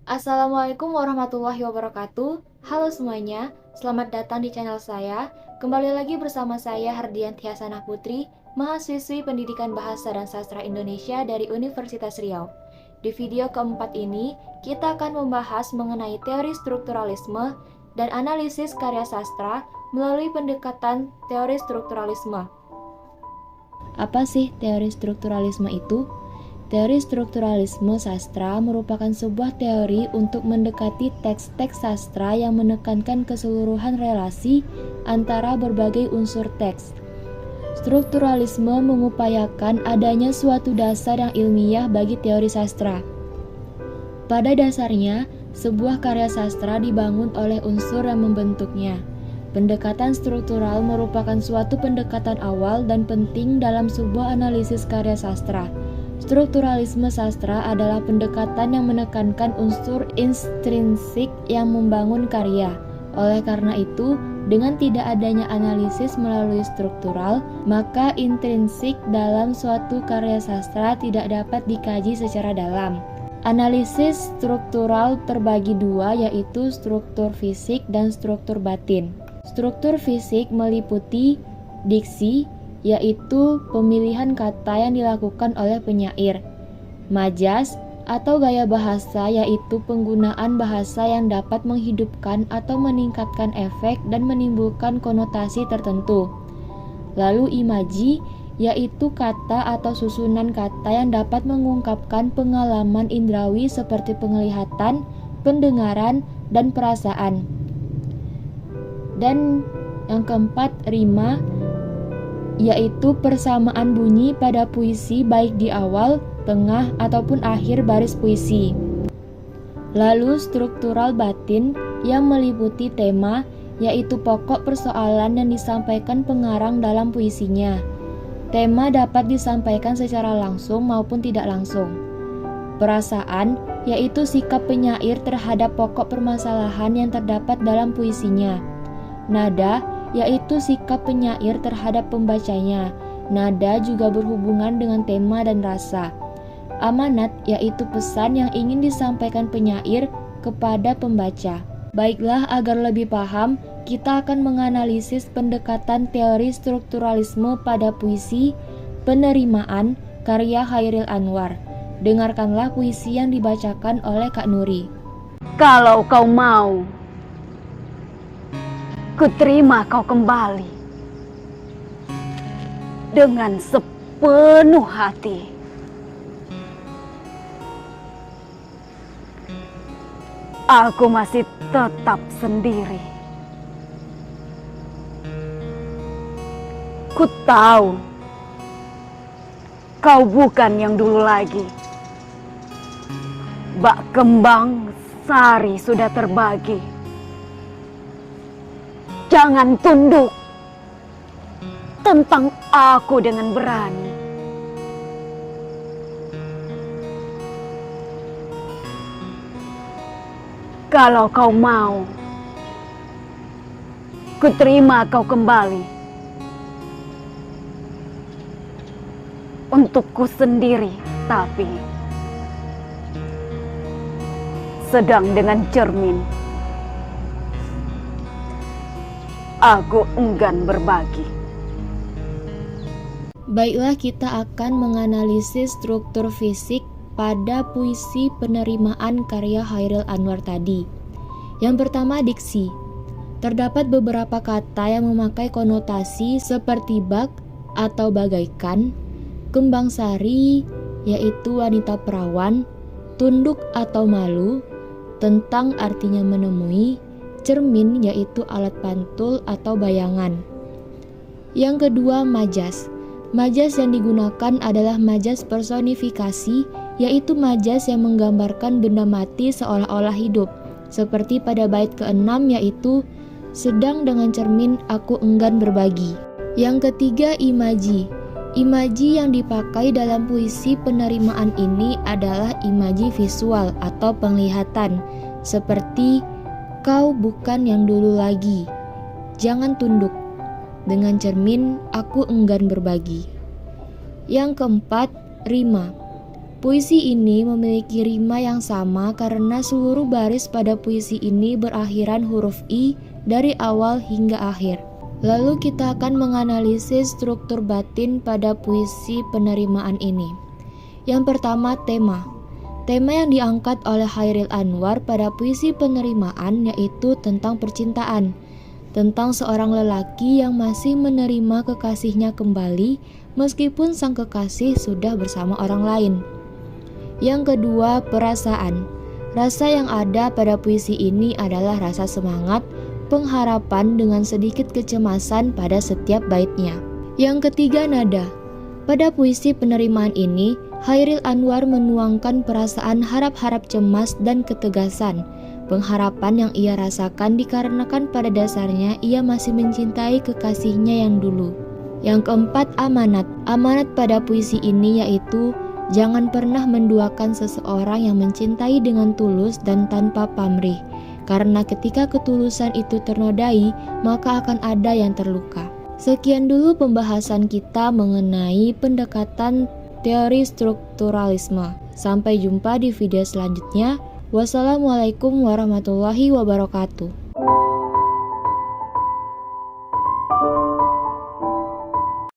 Assalamualaikum warahmatullahi wabarakatuh. Halo semuanya, selamat datang di channel saya. Kembali lagi bersama saya Hardianti Hasanah Putri, mahasiswi Pendidikan Bahasa dan Sastra Indonesia dari Universitas Riau. Di video keempat ini, kita akan membahas mengenai teori strukturalisme dan analisis karya sastra melalui pendekatan teori strukturalisme. Apa sih teori strukturalisme itu? Teori strukturalisme sastra merupakan sebuah teori untuk mendekati teks-teks sastra yang menekankan keseluruhan relasi antara berbagai unsur teks. Strukturalisme mengupayakan adanya suatu dasar yang ilmiah bagi teori sastra. Pada dasarnya, sebuah karya sastra dibangun oleh unsur yang membentuknya. Pendekatan struktural merupakan suatu pendekatan awal dan penting dalam sebuah analisis karya sastra. Strukturalisme sastra adalah pendekatan yang menekankan unsur intrinsik yang membangun karya. Oleh karena itu, dengan tidak adanya analisis melalui struktural, maka intrinsik dalam suatu karya sastra tidak dapat dikaji secara dalam. Analisis struktural terbagi dua, yaitu struktur fisik dan struktur batin. Struktur fisik meliputi diksi, yaitu pemilihan kata yang dilakukan oleh penyair. Majas atau gaya bahasa, yaitu penggunaan bahasa yang dapat menghidupkan atau meningkatkan efek dan menimbulkan konotasi tertentu. Lalu imaji, yaitu kata atau susunan kata yang dapat mengungkapkan pengalaman indrawi seperti penglihatan, pendengaran, dan perasaan. Dan yang keempat, rima, yaitu persamaan bunyi pada puisi baik di awal, tengah, ataupun akhir baris puisi. Lalu struktural batin yang meliputi tema, yaitu pokok persoalan yang disampaikan pengarang dalam puisinya. Tema dapat disampaikan secara langsung maupun tidak langsung. Perasaan, yaitu sikap penyair terhadap pokok permasalahan yang terdapat dalam puisinya. Nada, yaitu sikap penyair terhadap pembacanya. Nada juga berhubungan dengan tema dan rasa. Amanat, yaitu pesan yang ingin disampaikan penyair kepada pembaca. Baiklah, agar lebih paham, kita akan menganalisis pendekatan teori strukturalisme pada puisi Penerimaan karya Chairil Anwar. Dengarkanlah puisi yang dibacakan oleh Kak Nuri. Kalau kau mau, kuterima kau kembali dengan sepenuh hati. Aku masih tetap sendiri. Ku tahu kau bukan yang dulu lagi. Bak kembang sari sudah terbagi. Jangan tunduk, tentang aku dengan berani. Kalau kau mau, kuterima kau kembali. Untukku sendiri, tapi sedang dengan cermin. Aku enggan berbagi. Baiklah, kita akan menganalisis struktur fisik pada puisi Penerimaan karya Chairil Anwar tadi. Yang pertama, diksi. Terdapat beberapa kata yang memakai konotasi seperti bak atau bagaikan, kembang sari, yaitu wanita perawan, tunduk atau malu, tentang artinya menemui, cermin, yaitu alat pantul atau bayangan. Yang kedua, majas. Majas yang digunakan adalah majas personifikasi, yaitu majas yang menggambarkan benda mati seolah-olah hidup, seperti pada bait ke-6, yaitu sedang dengan cermin aku enggan berbagi. Yang ketiga, imaji. Imaji yang dipakai dalam puisi Penerimaan ini adalah imaji visual atau penglihatan, seperti kau bukan yang dulu lagi, jangan tunduk, dengan cermin aku enggan berbagi. Yang keempat, Rima. Puisi ini memiliki rima yang sama karena seluruh baris pada puisi ini berakhiran huruf I dari awal hingga akhir. Lalu kita akan menganalisis struktur batin pada puisi penerimaan ini. Yang pertama, tema. Tema yang diangkat oleh Chairil Anwar pada puisi penerimaan yaitu tentang percintaan, tentang seorang lelaki yang masih menerima kekasihnya kembali meskipun sang kekasih sudah bersama orang lain. Yang kedua, perasaan. Rasa yang ada pada puisi ini adalah rasa semangat, pengharapan dengan sedikit kecemasan pada setiap baitnya. Yang ketiga, nada. Pada puisi penerimaan ini, Chairil Anwar menuangkan perasaan harap-harap cemas dan ketegasan, pengharapan yang ia rasakan dikarenakan pada dasarnya ia masih mencintai kekasihnya yang dulu. Yang keempat, amanat. Amanat pada puisi ini yaitu jangan pernah menduakan seseorang yang mencintai dengan tulus dan tanpa pamrih, karena ketika ketulusan itu ternodai, maka akan ada yang terluka. Sekian dulu pembahasan kita mengenai pendekatan teori strukturalisme. Sampai jumpa di video selanjutnya. Wassalamualaikum warahmatullahi wabarakatuh.